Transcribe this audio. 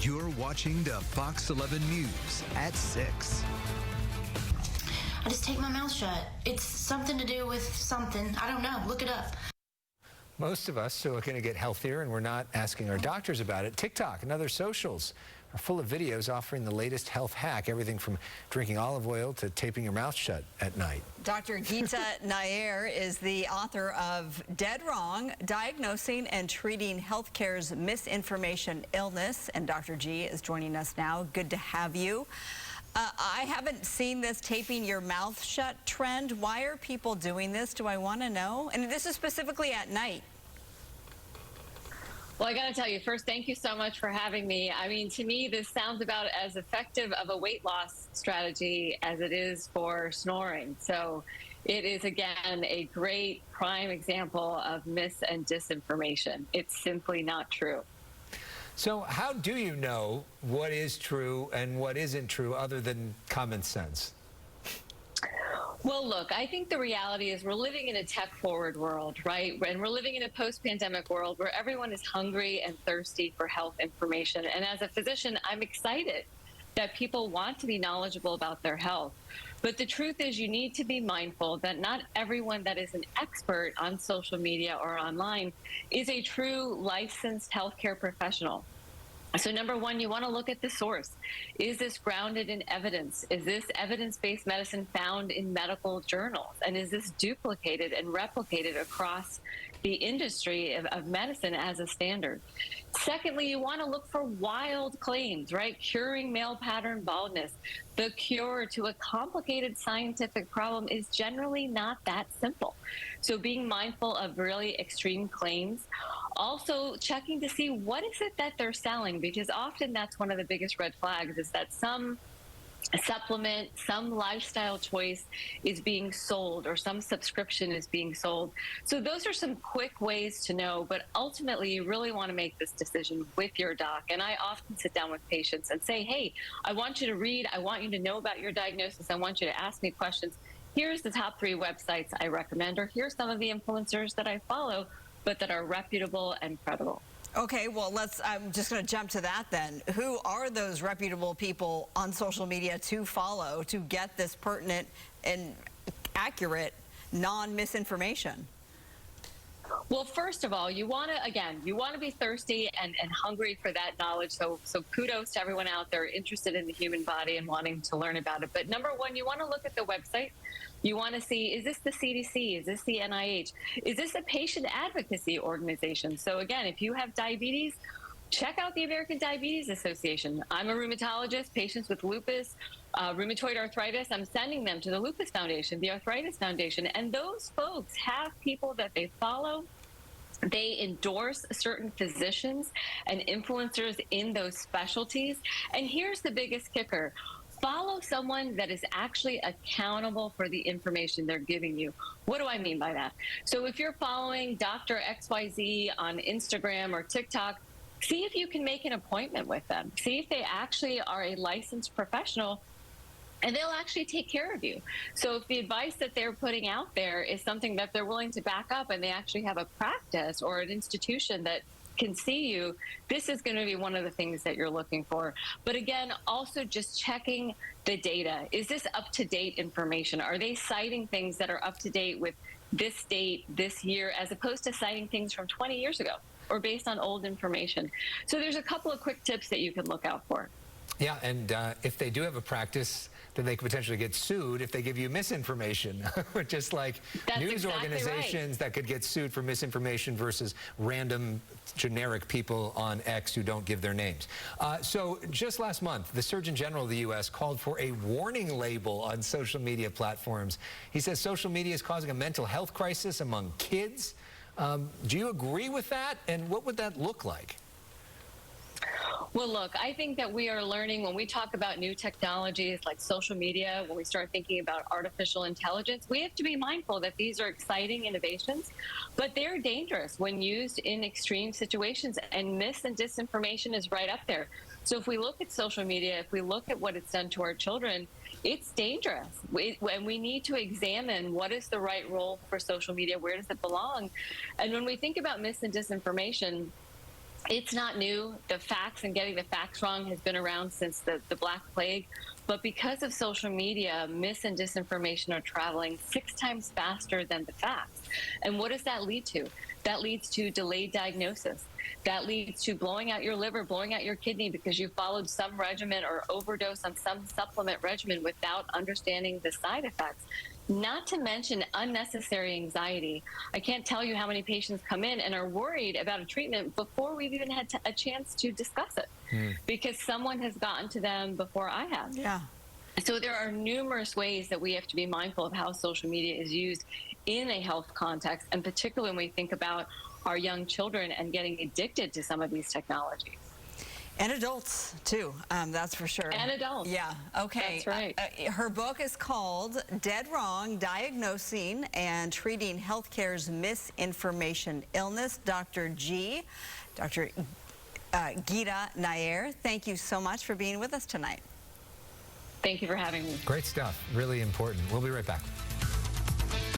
You're watching the Fox 11 News at 6. I just take my mouth shut. It's something to do with something. I don't know. Look it up. Most of us are looking to get healthier, and we're not asking our doctors about it. TikTok and other socials are full of videos offering the latest health hack, everything from drinking olive oil to taping your mouth shut at night. Dr. Geeta Nayyar is the author of Dead Wrong, Diagnosing and Treating Healthcare's Misinformation Illness. And Dr. G is joining us now. Good to have you. I haven't seen this taping your mouth shut trend. Why are people doing this? Do I want to know? And this is specifically at night. Well, I got to tell you, first, thank you so much for having me. I mean, to me, this sounds about as effective of a weight loss strategy as it is for snoring. So it is, again, a great prime example of mis and disinformation. It's simply not true. So how do you know what is true and what isn't true other than common sense? Well, look, I think the reality is we're living in a tech-forward world, right? And we're living in a post-pandemic world where everyone is hungry and thirsty for health information. And as a physician, I'm excited that people want to be knowledgeable about their health. But the truth is you need to be mindful that not everyone that is an expert on social media or online is a true licensed healthcare professional. So number one, you want to look at the source. Is this grounded in evidence? Is this evidence-based medicine found in medical journals? And is this duplicated and replicated across the industry of medicine as a standard? Secondly, you want to look for wild claims, right? Curing male pattern baldness. The cure to a complicated scientific problem is generally not that simple. So being mindful of really extreme claims. Also checking to see what is it that they're selling, because often that's one of the biggest red flags, is that some supplement, some lifestyle choice is being sold, or some subscription is being sold. So those are some quick ways to know, but ultimately you really want to make this decision with your doc. And I often sit down with patients and say, hey, I want you to read, I want you to know about your diagnosis, I want you to ask me questions. Here's the top 3 websites I recommend, or here's some of the influencers that I follow, but that are reputable and credible. Okay, well, I'm just going to jump to that then. Who are those reputable people on social media to follow to get this pertinent and accurate non-misinformation? Well, first of all, you want to be thirsty and hungry for that knowledge. So kudos to everyone out there interested in the human body and wanting to learn about it. But number one, you want to look at the website. You want to see, is this the CDC? Is this the NIH? Is this a patient advocacy organization? So again, if you have diabetes, check out the American Diabetes Association. I'm a rheumatologist. Patients with lupus, rheumatoid arthritis, I'm sending them to the Lupus Foundation, the Arthritis Foundation, and those folks have people that they follow. They endorse certain physicians and influencers in those specialties. And here's the biggest kicker. Follow someone that is actually accountable for the information they're giving you. What do I mean by that? So if you're following Dr. XYZ on Instagram or TikTok, see if you can make an appointment with them. See if they actually are a licensed professional, and they'll actually take care of you. So if the advice that they're putting out there is something that they're willing to back up, and they actually have a practice or an institution that can see you, this is going to be one of the things that you're looking for. But again, also just checking the data. Is this up-to-date information? Are they citing things that are up-to-date with this date, this year, as opposed to citing things from 20 years ago or based on old information? So there's a couple of quick tips that you can look out for. Yeah, and if they do have a practice, then they could potentially get sued if they give you misinformation, just like news organizations that could get sued for misinformation versus random generic people on X who don't give their names. So just last month, the Surgeon General of the U.S. called for a warning label on social media platforms. He says social media is causing a mental health crisis among kids. Do you agree with that? And what would that look like? Well, look, I think that we are learning when we talk about new technologies like social media, when we start thinking about artificial intelligence, we have to be mindful that these are exciting innovations, but they're dangerous when used in extreme situations, and mis and disinformation is right up there. So if we look at social media, if we look at what it's done to our children, it's dangerous. And we need to examine what is the right role for social media, where does it belong? And when we think about mis and disinformation, It's not new. The facts and getting the facts wrong has been around since the Black Plague. But because of social media, mis and disinformation are traveling 6 times faster than the facts. And what does that lead to? That leads to delayed diagnosis. That leads to blowing out your liver, blowing out your kidney because you followed some regimen or overdose on some supplement regimen without understanding the side effects. Not to mention unnecessary anxiety. I can't tell you how many patients come in and are worried about a treatment before we've even had a chance to discuss it because someone has gotten to them before I have. Yeah. So there are numerous ways that we have to be mindful of how social media is used in a health context, and particularly when we think about our young children and getting addicted to some of these technologies. And adults, too, that's for sure. And adults. Yeah, okay. That's right. Her book is called Dead Wrong, Diagnosing and Treating Healthcare's Misinformation Illness. Dr. Geeta Nayyar, thank you so much for being with us tonight. Thank you for having me. Great stuff. Really important. We'll be right back.